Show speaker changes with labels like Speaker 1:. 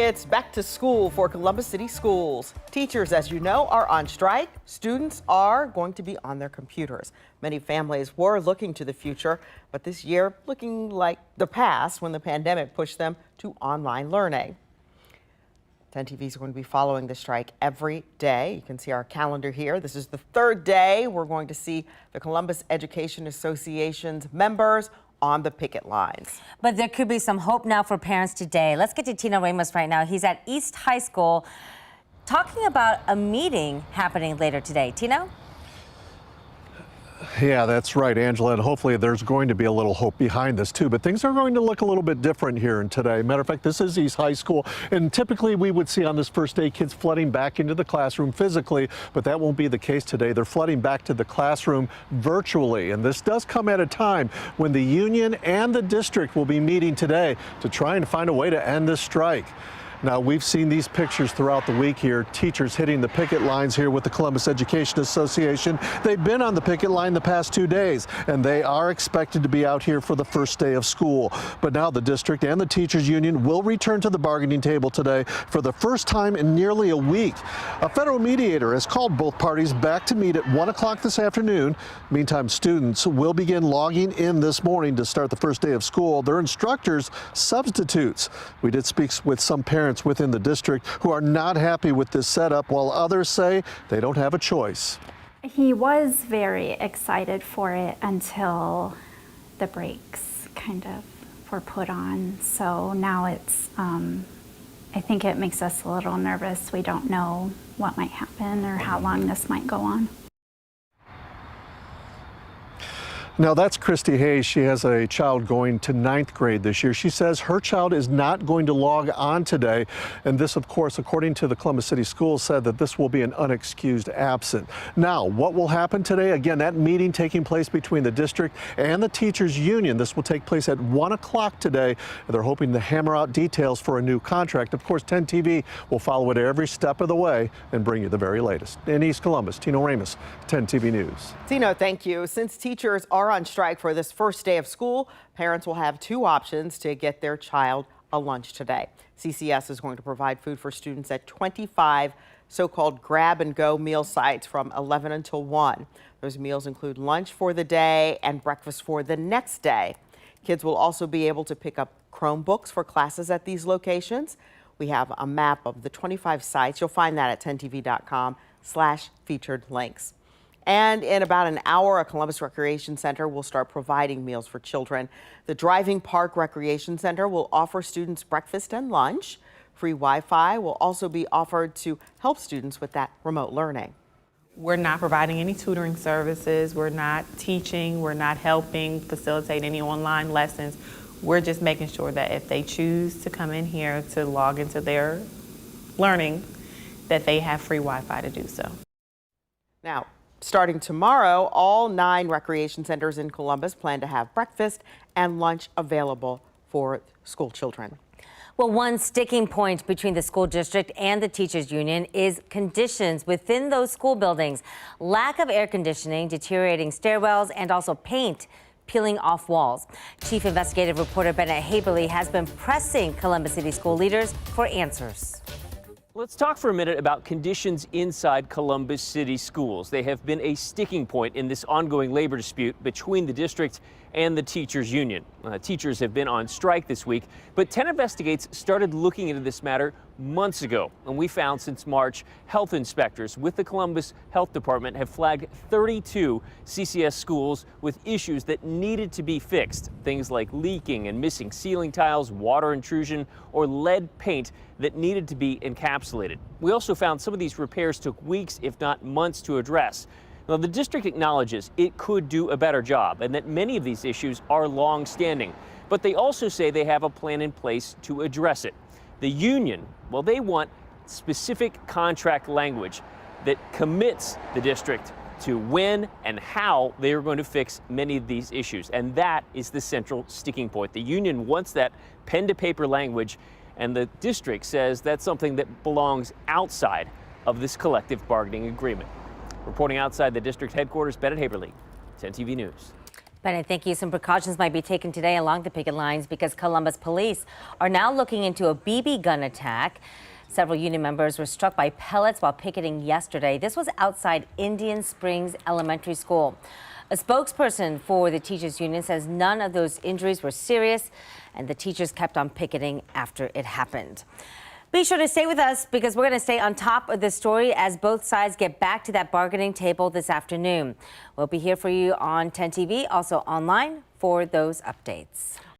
Speaker 1: It's back to school for Columbus City Schools. Teachers, as you know, are on strike. Students are going to be on their computers. Many families were looking to the future, but this year looking like the past when the pandemic pushed them to online learning. 10 TV is going to be following the strike every day. You can see our calendar here. This is the third day. We're going to see the Columbus Education Association's members on the picket lines.
Speaker 2: But there could be some hope now for parents today. Let's get to Tino Ramos right now. He's at East High School talking about a meeting happening later today. Tino?
Speaker 3: Yeah, that's right, Angela, and hopefully there's going to be a little hope behind this too, but things are going to look a little bit different here today. Matter of fact, this is East High School, and typically we would see on this first day kids flooding back into the classroom physically, but that won't be the case today. They're flooding back to the classroom virtually, and this does come at a time when the union and the district will be meeting today to try and find a way to end this strike. Now, we've seen these pictures throughout the week here, teachers hitting the picket lines here with the Columbus Education Association. They've been on the picket line the past 2 days, and they are expected to be out here for the first day of school. But now the district and the teachers union will return to the bargaining table today for the first time in nearly a week. A federal mediator has called both parties back to meet at 1 o'clock this afternoon. Meantime, students will begin logging in this morning to start the first day of school. Their instructors, substitutes. We did speak with some parents within the district who are not happy with this setup, while others say they don't have a choice.
Speaker 4: He was very excited for it until the brakes kind of were put on. So now it's, I think it makes us a little nervous. We don't know what might happen or how long this might go on.
Speaker 3: Now that's Christy Hayes. She has a child going to 9th grade this year. She says her child is not going to log on today. And this, of course, according to the Columbus City Schools, said that this will be an unexcused absent. Now, what will happen today? Again, that meeting taking place between the district and the teachers union. This will take place at 1 o'clock today. They're hoping to hammer out details for a new contract. Of course, 10 TV will follow it every step of the way and bring you the very latest. In East Columbus, Tino Ramos, 10 TV News.
Speaker 1: Tino, thank you. Since teachers are on strike for this first day of school, parents will have two options to get their child a lunch today. CCS is going to provide food for students at 25 so-called grab-and-go meal sites from 11 until 1. Those meals include lunch for the day and breakfast for the next day. Kids will also be able to pick up Chromebooks for classes at these locations. We have a map of the 25 sites. You'll find that at 10tv.com/featured links. And in about an hour, a Columbus Recreation Center will start providing meals for children. The Driving Park Recreation Center will offer students breakfast and lunch. Free Wi-Fi will also be offered to help students with that remote learning.
Speaker 5: We're not providing any tutoring services. We're not teaching. We're not helping facilitate any online lessons. We're just making sure that if they choose to come in here to log into their learning, that they have free Wi-Fi to do so.
Speaker 1: Now, starting tomorrow, all 9 recreation centers in Columbus plan to have breakfast and lunch available for school children.
Speaker 2: Well, one sticking point between the school district and the teachers union is conditions within those school buildings. Lack of air conditioning, deteriorating stairwells, and also paint peeling off walls. Chief investigative reporter Bennett Haberly has been pressing Columbus City school leaders for answers.
Speaker 6: Let's talk for a minute about conditions inside Columbus City schools. They have been a sticking point in this ongoing labor dispute between the district and the teachers union. Teachers have been on strike this week, but 10 Investigates started looking into this matter months ago. And we found since March, health inspectors with the Columbus Health Department have flagged 32 CCS schools with issues that needed to be fixed. Things like leaking and missing ceiling tiles, water intrusion, or lead paint that needed to be encapsulated. We also found some of these repairs took weeks, if not months, to address. Now, the district acknowledges it could do a better job and that many of these issues are long-standing, but they also say they have a plan in place to address it. The union, well, they want specific contract language that commits the district to when and how they are going to fix many of these issues, and that is the central sticking point. The union wants that pen-to-paper language, and the district says that's something that belongs outside of this collective bargaining agreement. Reporting outside the district headquarters, Bennett Haberly, 10 TV News.
Speaker 2: Bennett, thank you. Some precautions might be taken today along the picket lines because Columbus police are now looking into a BB gun attack. Several union members were struck by pellets while picketing yesterday. This was outside Indian Springs Elementary School. A spokesperson for the teachers union says none of those injuries were serious and the teachers kept on picketing after it happened. Be sure to stay with us because we're going to stay on top of this story as both sides get back to that bargaining table this afternoon. We'll be here for you on 10 TV, also online for those updates.